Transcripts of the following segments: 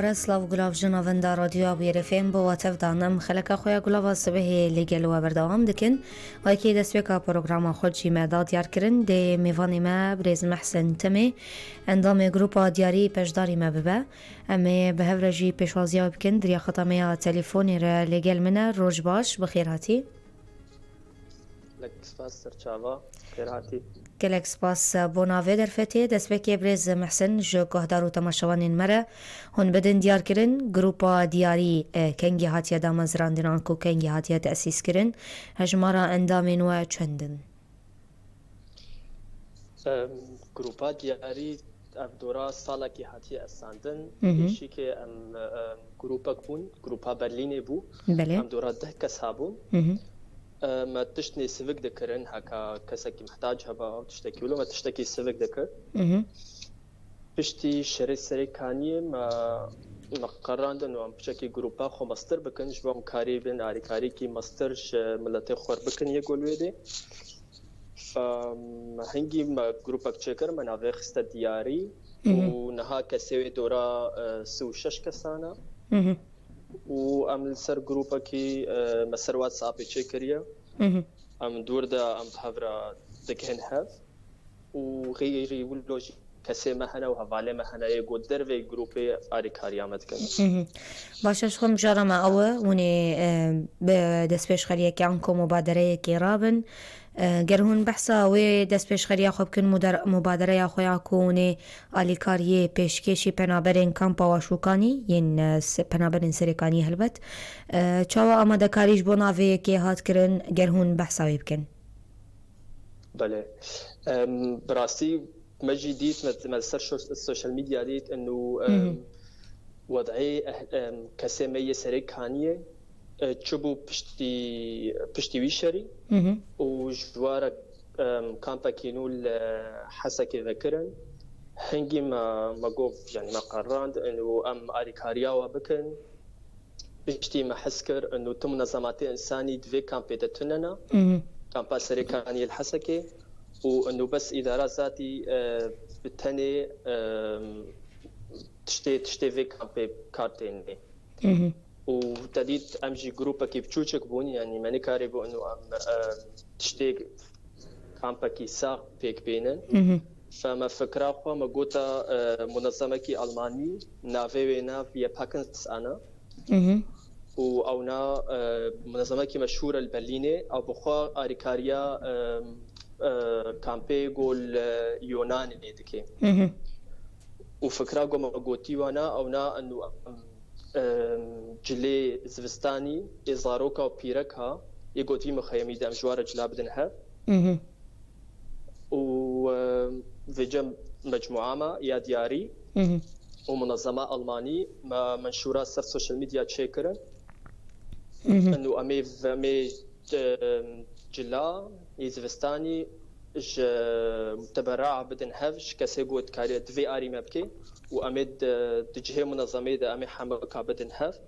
دوباره سلاو گلاف جناوندا رادیو BuyerFM با واتف دانم خلک خویا گلاف صبح لگل و بردوام دکن و کی دسویکا پروگرام خود چی مداد دیار کرن ده میوانی ما برز محسن تمي اندام گروپ دیاری پشداری ما ببه اما به هفرجی پشوازیا بکن دریا خطامه تلفونی را لگل منه روش باش بخیر هاتی لك سپاس سرچاوا خیر هاتی کلک سپاس بوناوی در فتی دسویکی برز محسن جو گهدارو تماشوانین مره هون بدن دیار کرن گروپا دیاری کنگی هاتیه دامزراندنان کو کنگی هاتیه تأسیس کرن هجمارا اندامین و چندن گروپا دیاری دورا سالا کی هاتیه اساندن ایشی که گروپا کبون گروپا برلینی بو ام دورا 10 کس هابون ما تشتني سيفيك ذكرن هكا كسك محتاج هبا تشتكي ولا ما تشتكي سيفيك ذكر بشتي شري سري كانييه ما قراند انه ام بشكي جروبا خو ماستر بكن جوام كاري بن اري كاري كي ماسترش ملتي خور بكن يقول ويدي فهنجي ما جروبا تشيكر من افي خست دياري ونها كسوي دورا سو شش كسانا و ام سر گروپا کی مسر واتساپ چک کریه ام دور دا ام بحضر دکن هف و غیری ولوجی کسی مهنا و حواله مهنا یگو در و گروپی آری کاریامت کنه باشش خم جرم اوه ونی به دست پیش خریه که انکو مبادره کی رابن گرهون بحثا و دست پیش خریه خوب کن مبادره خویا کونه آلی کاریه پیشکشی پنابرین کامپا و شوکانی ین پنابرین سرکانی هلبت چاوا آماده کاریش بناوه که هات کرن گرهون بحثا وی بکن بله براستی مجي ديت مثل السوشيال ميديا ديت انه وضعي كسمية سري كانية تشبو بشتي ويشري وجوارا كامبا كينو الحسكة ذكرن هنجي ما قوف يعني ما قراند انه ام اريكاريا وبكن بشتي ما حسكر انه تم منظمات انساني دفي كامبا تتننا كامبا سري كانية الحسكة وانه بس اداره ذاتي بالتاني تشتي في كامبي كارتين وتديد امجي جروبا كيف تشوشك بون يعني ماني كاريبو انه تشتي كامبا كي ساق بيك بينن فما فكره خو ما قوتا منظمه كي الماني نافي وينا في باكنس انا و اونا منظمه كي مشهوره البرليني او بخوا اريكاريا كامبي قول يوناني دكي وفكرة قوم قوتي وانا اونا انه جلي زفستاني ازاروكا وبيركها يقوتي مخيمي دام جوار جلا بدنها و في مجموعة ما يا دياري ومنظمة ألماني ما منشورة سر السوشيال ميديا تشيكرن انه امي جلا يزفستاني تبرع بدن هفش كسي قوت كاري دفي آري مبكي وأمد تجهي منظمي دا أمي حمكا بدن هف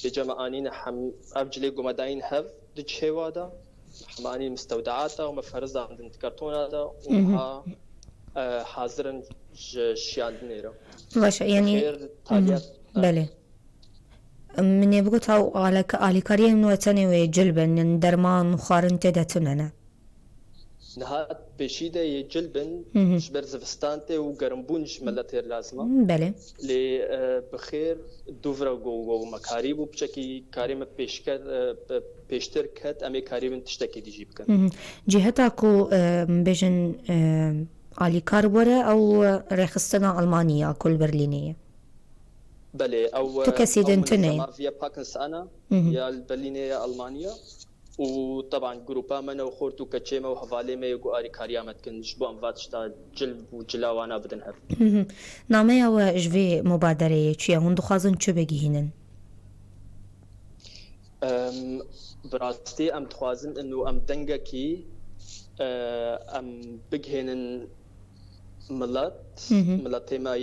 بجمعانين أبجلي قمدين هف تجهي وادا حمانين مستودعاتا ومفرزة عند كرتوناتا وها حاضرن شيان نيرا باش يعني بله من يبقى هاو على كاريه من وتنوي جلبن درمان وخارن تدتننا نهات بشيدة يجلبن شبر زفستانتي وقرنبونش ملاتير لازمة بله لي بخير دوفرا و مكاريبو بشكي كاريم بيشتر كت امي كاريبن تشتكي دي جيبكن جهتاكو بيجن علي كاربورة او رخصتنا ألمانية كل برلينية بله او تكسيدن تنين فيا باكنس انا يا البرلينية ألمانيا وطبعا جروبا من وخورتو كتشيما وحوالي ما يقو آري كاريامت كن جبو أنفاتشتا جلب وجلا وانا بدن هر نامه و جوی مبادره چیه هون دخوازن چو بگی هینن؟ براستی ام دخوازن انو ام دنگا کی ام بگهنن ملت ما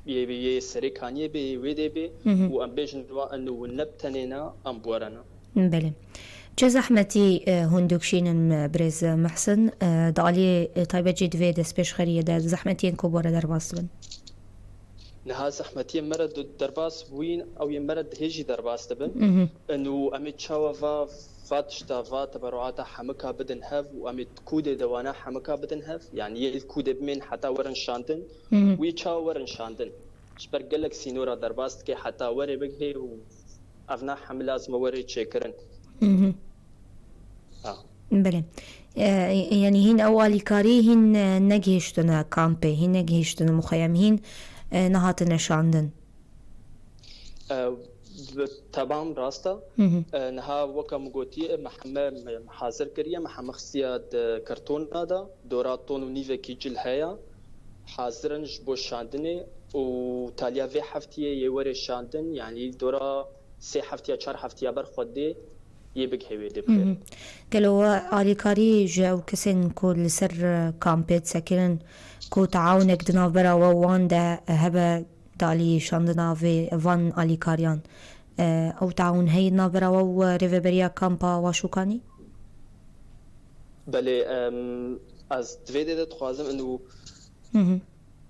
يه سري كانييه بي ويدي بي و ام بيجن انو نبتنينا ام بورنا بله چه زحمتی هندوکشینن برز محسن دعالی طایبه جید و دست پیش خریه در زحمتی این کبوره در واصلن نها زحمتي مرد درباس وين أو يمرد هيجي درباس تبن إنه أمي تشاوفا فاتشتا تبرعات حمكها بدن هاف وأمي كودة دوانا حمكها بدن هاف يعني الكودة بمن حتى ورن شاندن ويتشاو ورن شاندن شبر قالك سينورا درباس كي حتى وري بقهي وأفنا حملاز موري تشيكرن بله يعني هين أولي كاري هين نجهشتنا كامبي هين نجهشتنا مخيم هين نهاتنا شاندن طبعا راستا نها وكا مغوتي محمد حاضر كريا محمد خصياد كرتون هذا دورات طون ونيفا كيجل هيا حاضرن جبو شاندني وتاليا في حفتيه يوري شاندن يعني دورا 3 حفتيه 4 حفتيه برخدي يبقى هوي دبخير قالوا آليكاري جاو كسن كل سر كامبيت سكرن كو تعاونك دنا برا ووان ده هبا دالي شاندنا في فان آليكاريان أو تعاون هيدنا برا وو ريفبريا كامبا واشوكاني بله از دویده ده تخوازم انو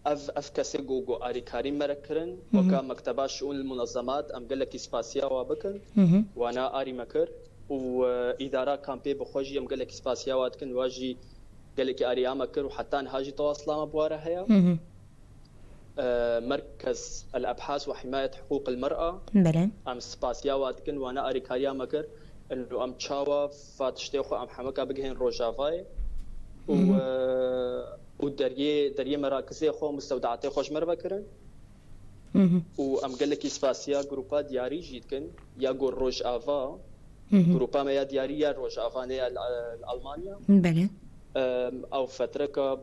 اف کسی گو آلیکاری مرکرن وکا مکتبا شؤون المنظمات ام قلك اسپاسیا وابکن وانا آری مکر و إدارة كامبي بخوجي يوم قال لك إسباسيا واتكن واجي قال لك أريام مكر وحتى هاجي تواصل مبوارة هيا مركز الأبحاث وحماية حقوق المرأة بلى أم إسباسيا واتكن وأنا أريكاريا مكر إنه أم تشاوا فاتشتيخو أم حمكا بجهن روجافاي ودريه مراكزي خو مستودعاتي خوش مربكرن وأم قال لك إسباسيا جروبا دياري جيتكن يا جور روج آفا جروبا ما دياري يا روج آفانية الألمانية بله أو فترة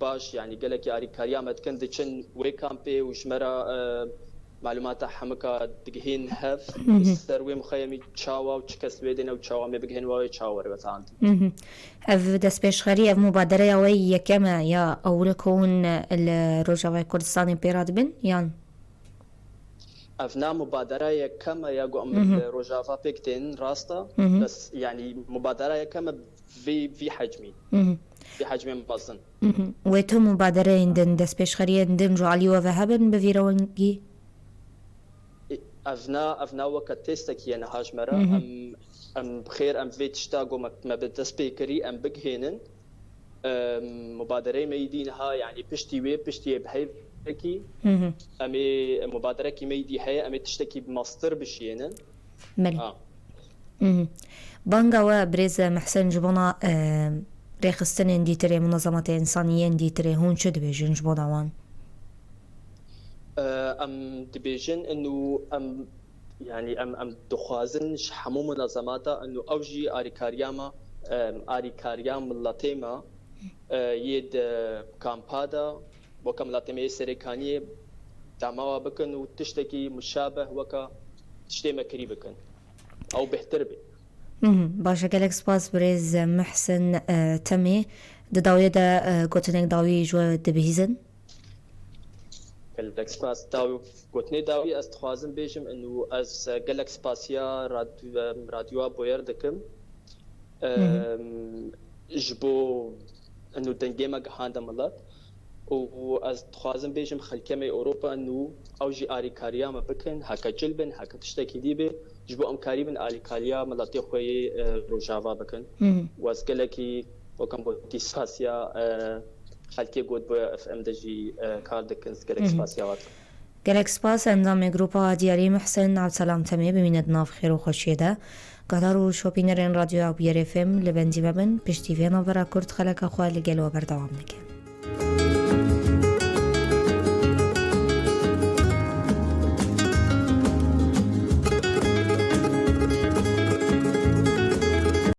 باش يعني قال لك يا كاريا متكن دشن وي كامبي وشمرا معلومات حمكا دقهين هاف سروي مخيمي تشاوا وتشكس ويدنا وتشاوا ما بقهن واي تشاور بس عندي اف دسبيش خري اف مبادرة وي كما يا اولكون الرجاوي كردستاني بيراد بن يان افنا مبادرة كما يا قوم الرجافا بيكتين راستا بس يعني مبادرة كما في حجمي في حجم مبزن ويتو مبادرة عندن دسبيش خري عندن جعلي وذهبن بفيرونجي افنا وقت تستك يعني هاش مرة ام بخير ام فيت اشتاقو ما بدس بيكري ام بجهنن مبادرة ميدينها يعني بشتي بهاي كي امي مبادرة كي ميدي هي امي تشتكي بماستر بشينن ملي بانغا بريز محسن جبونا ريخستن اندي تري منظمة إنسانية اندي تري هون شد بيجن جبونا وان ام دبيجن انه ام يعني ام دخوازن حمو منظماتا انه اوجي اريكاريام اللاتيما يد كامبادا وكم لاتيما سريكانيه دعموا بكن وتشتكي مشابه وكا تشتي مكري بكن او بهتربي باشا قالك سباس بريز محسن تمي داوية دا قوتنك داوي جو دبيزن قالك سباس داوي قوتني داوي استخوازن بيجم انه از قالك سباسيا راديو بوير دكم جبو انه دنجيما قهاندا ملات واز تخوازن بيجم خلكمي اوروبا انه اوجي اريكاريا ما بكن هكا جلبن هكا تشتكي ديبه جبو امكاري من اريكاريا ملاتي خوي روجافا بكن واز قالكي وكم بوتي ساسيا خلكي قود بو اف ام دجي كاردكنز قالك سباسيا وات قالك سباس انضم جروبا دياري محسن عبد السلام تمي بميند ناف خير وخوشيده قدروا شوبينرين راديو BuyerFM لبندي ببن بشتي فينا برا كرت خلق اخوة لقلوا بردوام لكن